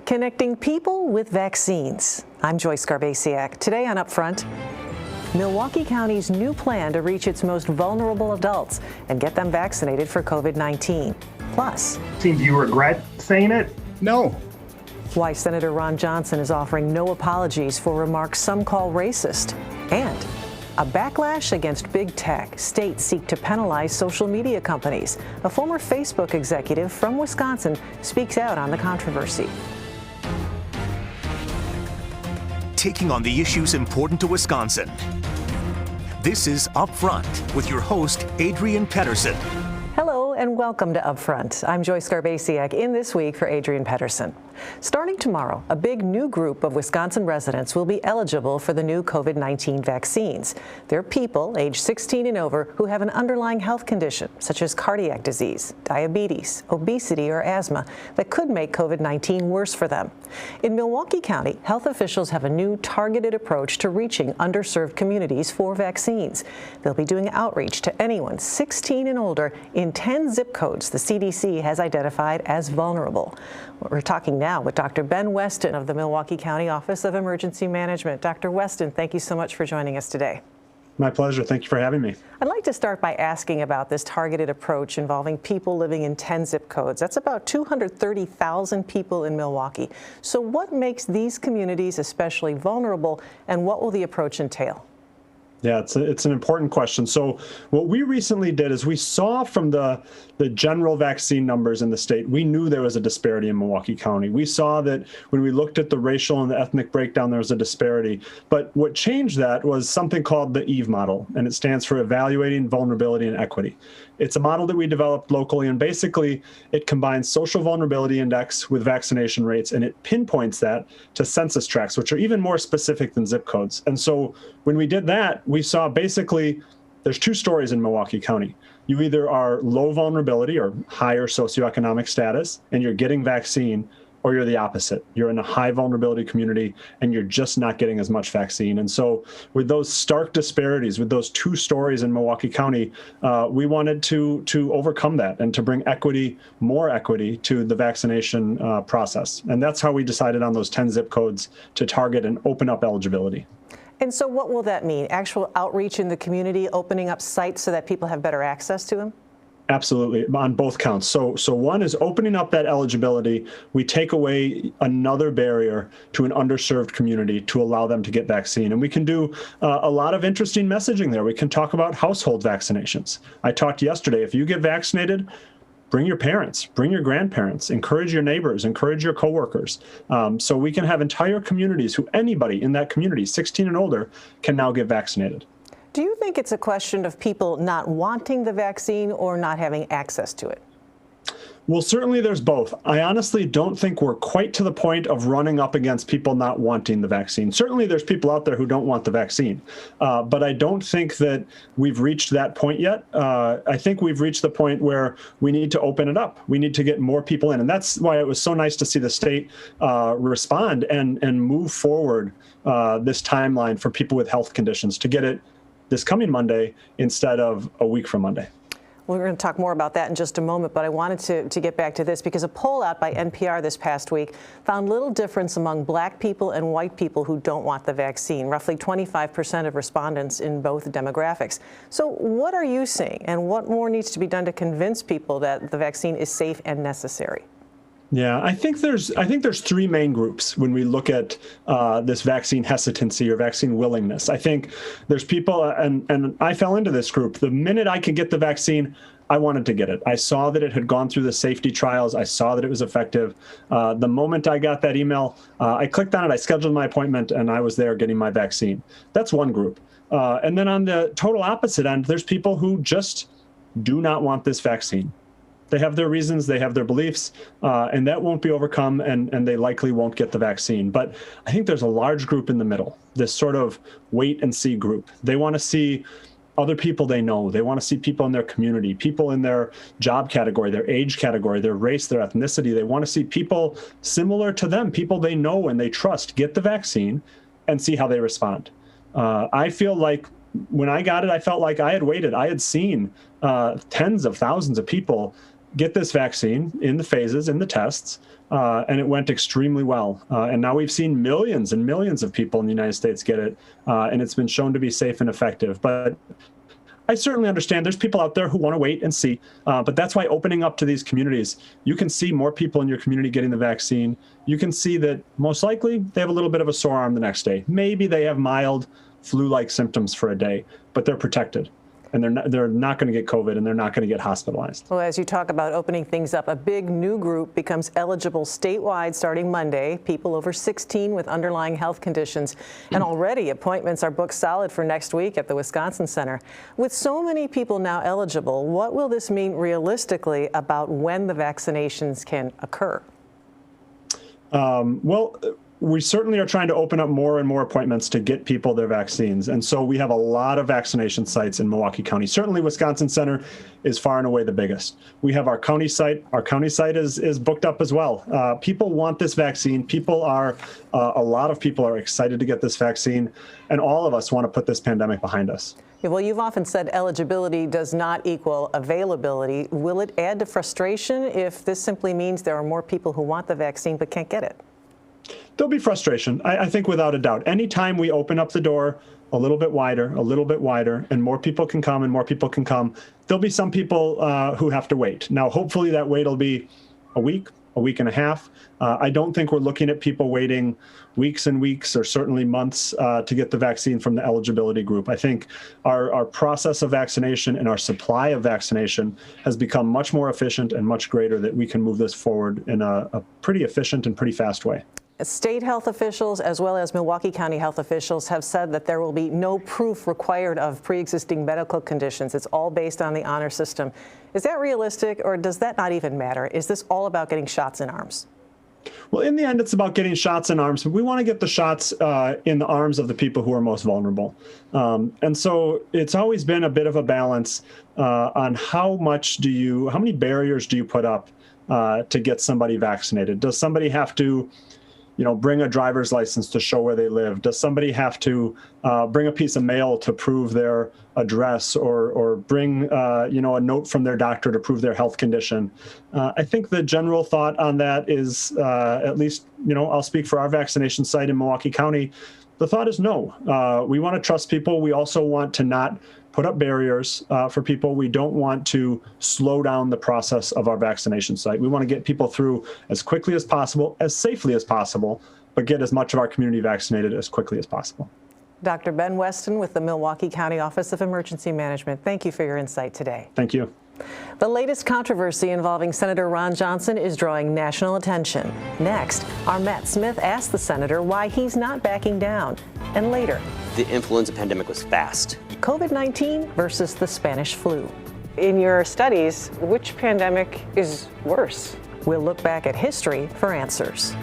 Connecting people with vaccines. I'm Joyce Garbasiak. Today on Upfront, Milwaukee County's new plan to reach its most vulnerable adults and get them vaccinated for COVID-19. Plus, Do you regret saying it? No. why Senator Ron Johnson is offering no apologies for remarks some call racist. And a backlash against big tech. States seek to penalize social media companies. A former Facebook executive from Wisconsin speaks out on the controversy. Taking on the issues important to Wisconsin. This is Upfront with your host, Adrian Pedersen. Hello and welcome to Upfront. I'm Joyce Garbasiak in this week for Adrian Pedersen. Starting tomorrow, a big new group of Wisconsin residents will be eligible for the new COVID-19 vaccines. They're people age 16 and over who have an underlying health condition, such as cardiac disease, diabetes, obesity, or asthma that could make COVID-19 worse for them. In Milwaukee County, health officials have a new targeted approach to reaching underserved communities for vaccines. They'll be doing outreach to anyone 16 and older in 10 zip codes the CDC has identified as vulnerable. We're talking now with Dr. Ben Weston of the Milwaukee County Office of Emergency Management. Dr. Weston, thank you so much for joining us today. My pleasure. Thank you for having me. I'd like to start by asking about this targeted approach involving people living in 10 zip codes. That's about 230,000 people in Milwaukee. So what makes these communities especially vulnerable, and what will the approach entail? Yeah, it's an important question. So what we recently did is we saw from the general vaccine numbers in the state, we knew there was a disparity in Milwaukee County. We saw that when we looked at the racial and the ethnic breakdown, there was a disparity. But what changed that was something called the EVE model, and it stands for Evaluating Vulnerability and Equity. It's a model that we developed locally, and basically it combines social vulnerability index with vaccination rates, and it pinpoints that to census tracts, which are even more specific than zip codes. And so when we did that, we saw basically there's two stories in Milwaukee County. You either are low vulnerability or higher socioeconomic status, and you're getting vaccine, or you're the opposite. You're in a high vulnerability community and you're just not getting as much vaccine. And so with those stark disparities, with those two stories in Milwaukee County, we wanted to overcome that and to bring equity, more equity to the vaccination process. And that's how we decided on those 10 zip codes to target and open up eligibility. And so what will that mean? Actual outreach in the community, opening up sites so that people have better access to them? Absolutely, on both counts. So one is opening up that eligibility. We take away another barrier to an underserved community to allow them to get vaccine. And we can do a lot of interesting messaging there. We can talk about household vaccinations. I talked yesterday, if you get vaccinated, bring your parents, bring your grandparents, encourage your neighbors, encourage your coworkers. So we can have entire communities who anybody in that community, 16 and older, can now get vaccinated. Do you think it's a question of people not wanting the vaccine or not having access to it? Well, certainly there's both. I honestly don't think we're quite to the point of running up against people not wanting the vaccine. Certainly there's people out there who don't want the vaccine, but I don't think that we've reached that point yet. I think we've reached the point where we need to open it up. We need to get more people in. And that's why it was so nice to see the state respond and move forward this timeline for people with health conditions to get it this coming Monday instead of a week from Monday. We're going to talk more about that in just a moment, but I wanted to get back to this because a poll out by NPR this past week found little difference among black people and white people who don't want the vaccine, roughly 25% of respondents in both demographics. So what are you seeing, and what more needs to be done to convince people that the vaccine is safe and necessary? Yeah, I think there's three main groups when we look at this vaccine hesitancy or vaccine willingness. I think there's people, and I fell into this group. The minute I could get the vaccine, I wanted to get it. I saw that it had gone through the safety trials. I saw that it was effective. The moment I got that email, I clicked on it, I scheduled my appointment, and I was there getting my vaccine. That's one group. And then on the total opposite end, there's people who just do not want this vaccine. They have their reasons, they have their beliefs, and that won't be overcome, and they likely won't get the vaccine. But I think there's a large group in the middle, this sort of wait and see group. They want to see other people they know. They want to see people in their community, people in their job category, their age category, their race, their ethnicity. They want to see people similar to them, people they know and they trust, get the vaccine and see how they respond. I feel like when I got it, I felt like I had waited. I had seen tens of thousands of people get this vaccine in the phases, in the tests, and it went extremely well. And now we've seen millions and millions of people in the United States get it, and it's been shown to be safe and effective. But I certainly understand there's people out there who want to wait and see, but that's why opening up to these communities, you can see more people in your community getting the vaccine. You can see that most likely they have a little bit of a sore arm the next day. Maybe they have mild flu-like symptoms for a day, but they're protected. And they're not going to get COVID, and they're not going to get hospitalized. Well, as you talk about opening things up, a big new group becomes eligible statewide starting Monday, people over 16 with underlying health conditions. And already appointments are booked solid for next week at the Wisconsin Center. With so many people now eligible, what will this mean realistically about when the vaccinations can occur? Well, we certainly are trying to open up more and more appointments to get people their vaccines. And so we have a lot of vaccination sites in Milwaukee County. Certainly Wisconsin Center is far and away the biggest. We have our county site. Our county site is booked up as well. People want this vaccine. A lot of people are excited to get this vaccine. And all of us want to put this pandemic behind us. Yeah, well, you've often said eligibility does not equal availability. Will it add to frustration if this simply means there are more people who want the vaccine but can't get it? There'll be frustration, I think, without a doubt. Anytime we open up the door a little bit wider, and more people can come, there'll be some people who have to wait. Now, hopefully that wait will be a week and a half. I don't think we're looking at people waiting weeks and weeks or certainly months to get the vaccine from the eligibility group. I think our process of vaccination and our supply of vaccination has become much more efficient and much greater that we can move this forward in a pretty efficient and pretty fast way. State health officials as well as Milwaukee County health officials have said that there will be no proof required of pre-existing medical conditions. It's all based on the honor system. Is that realistic, or does that not even matter? Is this all about getting shots in arms? Well, in the end, it's about getting shots in arms, but we want to get the shots in the arms of the people who are most vulnerable. And so it's always been a bit of a balance on how many barriers do you put up to get somebody vaccinated? Does somebody have to bring a driver's license to show where they live? Does somebody have to bring a piece of mail to prove their address, or bring a note from their doctor to prove their health condition? I think the general thought on that is, at least, I'll speak for our vaccination site in Milwaukee County. The thought is no. We want to trust people. We also want to not put up barriers for people. We don't want to slow down the process of our vaccination site. We want to get people through as quickly as possible, as safely as possible, but get as much of our community vaccinated as quickly as possible. Dr. Ben Weston with the Milwaukee County Office of Emergency Management, thank you for your insight today. Thank you. The latest controversy involving Senator Ron Johnson is drawing national attention. Next, our Matt Smith asked the senator why he's not backing down. And later, the influenza pandemic was fast. COVID-19 versus the Spanish flu. In your studies, which pandemic is worse? We'll look back at history for answers.